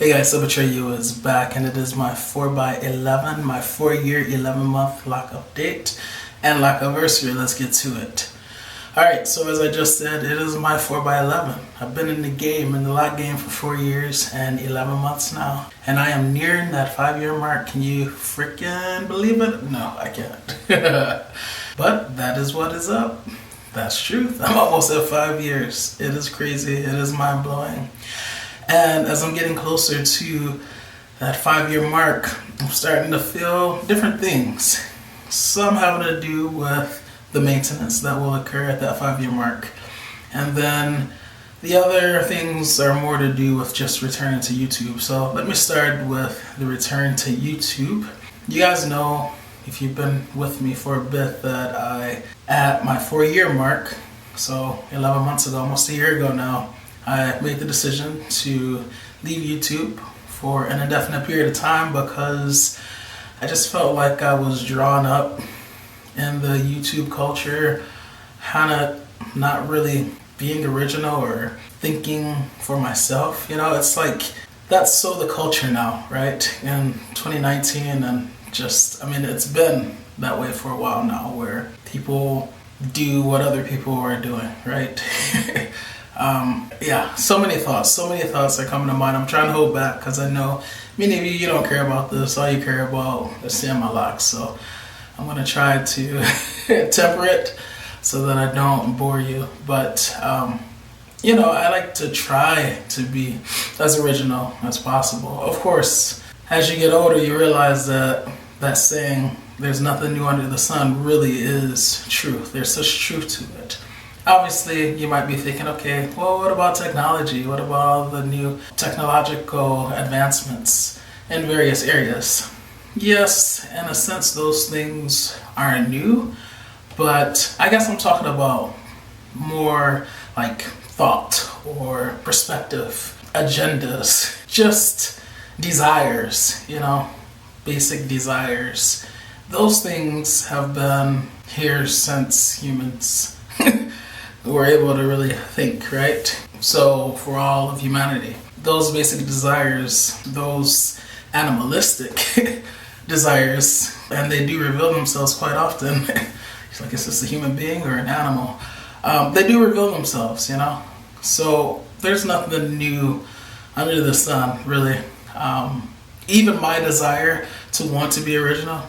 Hey guys, Atreyu is back, and it is my 4x11, my 4-year, 11-month lock update and Lociversary. Let's get to it. Alright, so as I just said, it is my 4x11. I've been in the lock game for 4 years and 11 months now, and I am nearing that 5-year mark. Can you freaking believe it? No, I can't. But that is what is up. That's truth. I'm almost at 5 years. It is crazy. It is mind-blowing. And as I'm getting closer to that 5-year mark, I'm starting to feel different things. Some having to do with the maintenance that will occur at that 5-year mark. And then the other things are more to do with just returning to YouTube. So let me start with the return to YouTube. You guys know, if you've been with me for a bit, that I, at my 4-year mark, so 11 months ago, almost a year ago now, I made the decision to leave YouTube for an indefinite period of time because I just felt like I was drawn up in the YouTube culture, kind of not really being original or thinking for myself. You know, it's like that's so the culture now, right? In 2019, and just, I mean, it's been that way for a while now, where people do what other people are doing, right? Yeah, so many thoughts are coming to mind. I'm trying to hold back because I know many of you don't care about this. All you care about is seeing my locks. So I'm going to try to temper it so that I don't bore you. But, you know, I like to try to be as original as possible. Of course, as you get older, you realize that that saying, "there's nothing new under the sun," really is truth. There's such truth to it. Obviously, you might be thinking, okay, well, what about technology? What about all the new technological advancements in various areas? Yes, in a sense, those things aren't new, but I guess I'm talking about more like thought or perspective, agendas, just desires, you know, basic desires. Those things have been here since humans were able to really think, right? So for all of humanity, those basic desires, those animalistic desires, and they do reveal themselves quite often. It's like, is this a human being or an animal? They do reveal themselves, you know? So there's nothing new under the sun, really. Even my desire to want to be original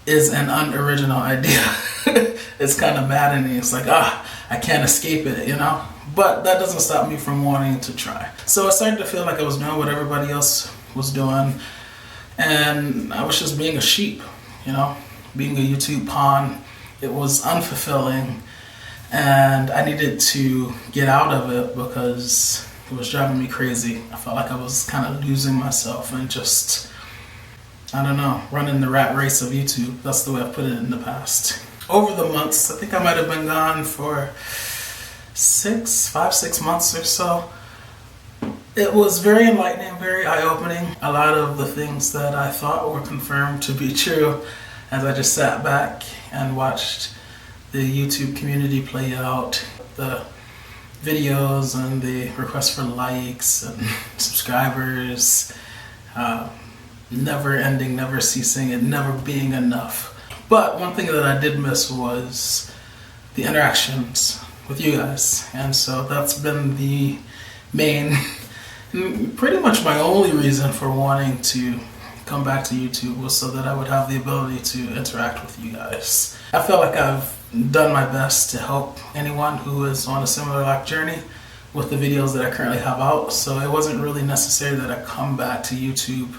is an unoriginal idea. It's kind of maddening. It's like, I can't escape it, you know? But that doesn't stop me from wanting to try. So I started to feel like I was doing what everybody else was doing, and I was just being a sheep, you know? Being a YouTube pawn. It was unfulfilling, and I needed to get out of it because it was driving me crazy. I felt like I was kind of losing myself and just, I don't know, running the rat race of YouTube. That's the way I've put it in the past. Over the months, I think I might have been gone for 5-6 months or so. It was very enlightening, very eye-opening. A lot of the things that I thought were confirmed to be true as I just sat back and watched the YouTube community play out, the videos and the requests for likes and subscribers, never ending, never ceasing, and never being enough. But one thing that I did miss was the interactions with you guys. And so that's been the main, pretty much my only reason for wanting to come back to YouTube, was so that I would have the ability to interact with you guys. I feel like I've done my best to help anyone who is on a similar lock journey with the videos that I currently have out. So it wasn't really necessary that I come back to YouTube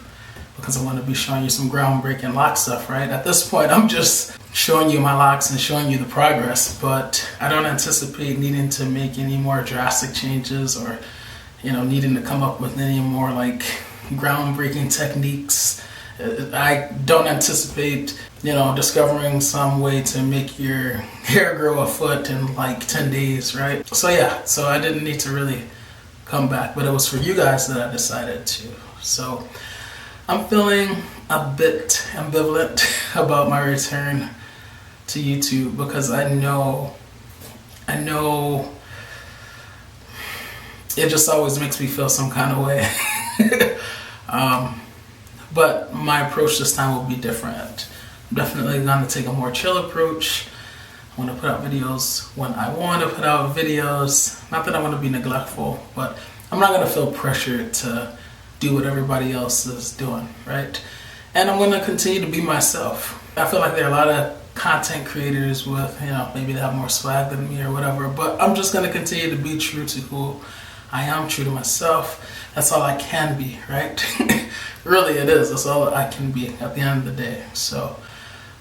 because I want to be showing you some groundbreaking lock stuff, right? At this point, I'm just showing you my locks and showing you the progress, but I don't anticipate needing to make any more drastic changes or, you know, needing to come up with any more like groundbreaking techniques. I don't anticipate, you know, discovering some way to make your hair grow a foot in like 10 days, right? So yeah, so I didn't need to really come back, but it was for you guys that I decided to. So I'm feeling a bit ambivalent about my return to YouTube because I know it just always makes me feel some kind of way. my approach this time will be different. I'm definitely going to take a more chill approach. I want to put out videos when I want to put out videos. Not that I want to be neglectful, but I'm not going to feel pressured to do what everybody else is doing, right? And I'm going to continue to be myself. I feel like there are a lot of content creators with, maybe they have more swag than me or whatever, but I'm just going to continue to be true to who I am, true to myself. That's all I can be, right? Really, it is. That's all I can be at the end of the day. So,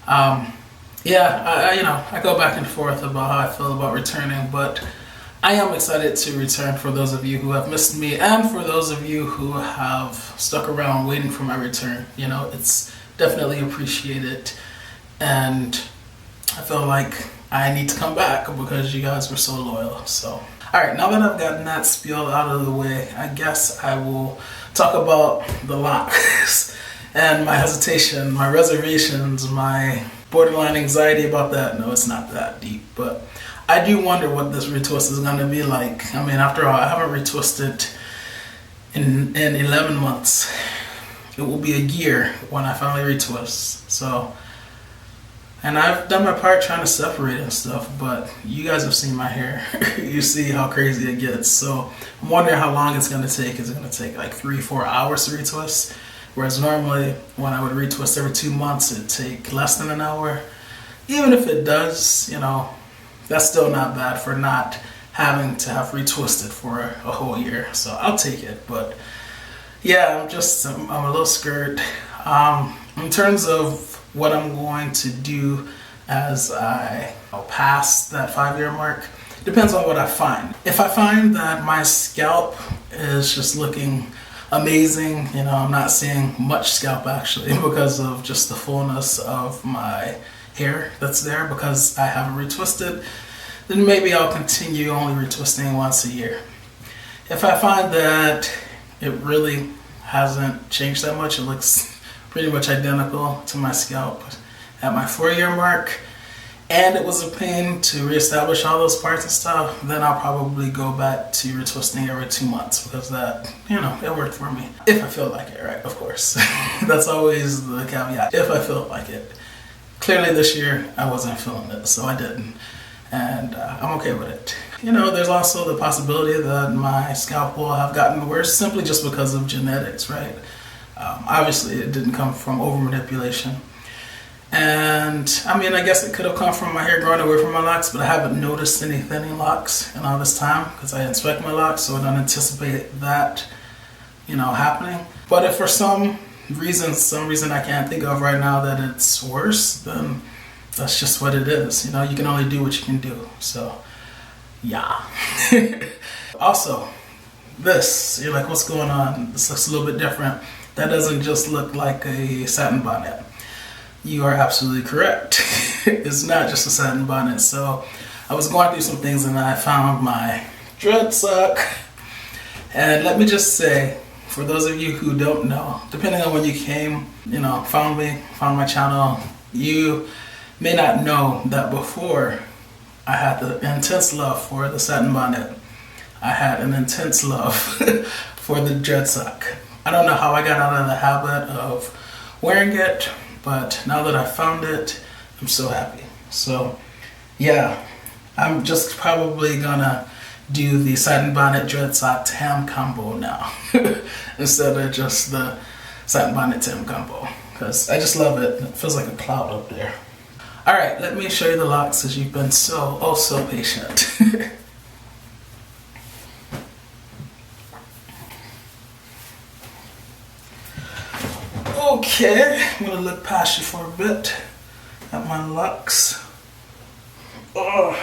I go back and forth about how I feel about returning, but I am excited to return for those of you who have missed me and for those of you who have stuck around waiting for my return. It's definitely appreciated, and I feel like I need to come back because you guys were so loyal. So, alright, now that I've gotten that spiel out of the way, I guess I will talk about the Locs and my hesitation, my reservations, my borderline anxiety about that. No, it's not that deep, but I do wonder what this retwist is going to be like. I mean, after all, I haven't retwisted in 11 months. It will be a year when I finally retwist. So, and I've done my part trying to separate and stuff, but you guys have seen my hair. You see how crazy it gets. So I'm wondering how long it's going to take. Is it going to take like 3-4 hours to retwist? Whereas normally when I would retwist every 2 months, it'd take less than an hour. Even if it does, that's still not bad for not having to have retwisted for a whole year. So I'll take it. But yeah, I'm a little scared. In terms of what I'm going to do as I pass that 5-year mark, depends on what I find. If I find that my scalp is just looking amazing, I'm not seeing much scalp actually because of just the fullness of my hair that's there because I haven't retwisted, then maybe I'll continue only retwisting once a year. If I find that it really hasn't changed that much, it looks pretty much identical to my scalp at my 4-year mark, and it was a pain to reestablish all those parts and stuff, then I'll probably go back to retwisting every 2 months because that, it worked for me. If I feel like it, right? Of course. That's always the caveat. If I feel like it. Clearly this year I wasn't feeling it, so I didn't. And I'm okay with it. There's also the possibility that my scalp will have gotten worse simply just because of genetics, right? Obviously it didn't come from over manipulation. And I mean, I guess it could have come from my hair growing away from my locks, but I haven't noticed any thinning locks in all this time because I inspect my locks, so I don't anticipate that, happening. But if for some reason I can't think of right now that it's worse, then that's just what it is. You can only do what you can do. So, yeah. Also, you're like, what's going on? This looks a little bit different. That doesn't just look like a satin bonnet. You are absolutely correct. It's not just a satin bonnet. So I was going through some things and I found my dread sock. And let me just say, for those of you who don't know, depending on when you came, found my channel, you may not know that before I had the intense love for the satin bonnet. I had an intense love for the dread sock. I don't know how I got out of the habit of wearing it, but now that I found it, I'm so happy. So yeah, I'm just probably gonna do the satin bonnet dread sock tam combo now instead of just the satin bonnet tam combo because I just love it. It feels like a cloud up there. Alright, let me show you the locks because you've been so patient. Okay, I'm gonna look past you for a bit at my locks. Oh.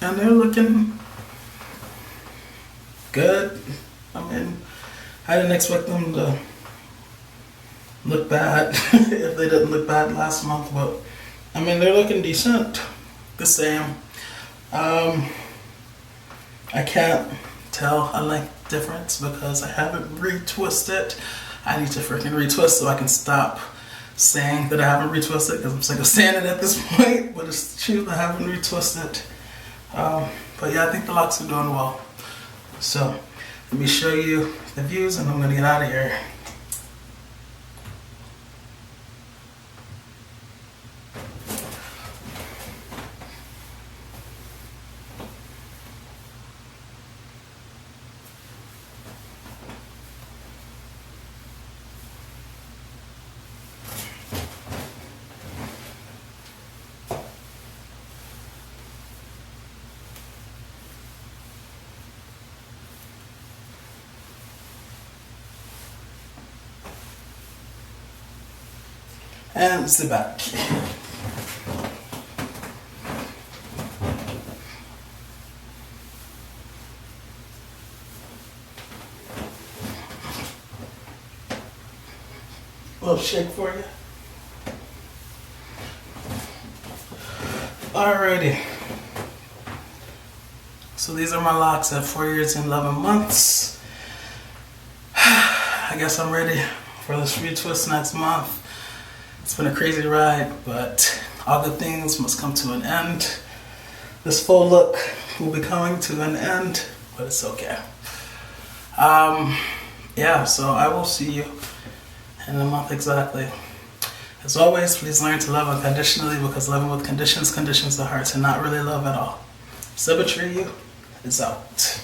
And they're looking good. I mean, I didn't expect them to look bad if they didn't look bad last month, but I mean, they're looking decent. The same. I can't tell a length difference because I haven't retwisted. I need to freaking retwist so I can stop saying that I haven't retwisted because I'm sick of saying it at this point, but it's true, I haven't retwisted. But yeah, I think the locks are doing well. So let me show you the views and I'm gonna get out of here. And sit back. A little shake for you. Alrighty. So these are my locks at 4 years and 11 months. I guess I'm ready for this retwist next month. It's been a crazy ride, but all good things must come to an end. This full look will be coming to an end, but it's okay. Yeah, so I will see you in a month exactly. As always, please learn to love unconditionally, because loving with conditions conditions the heart to not really love at all. Atreyu is out.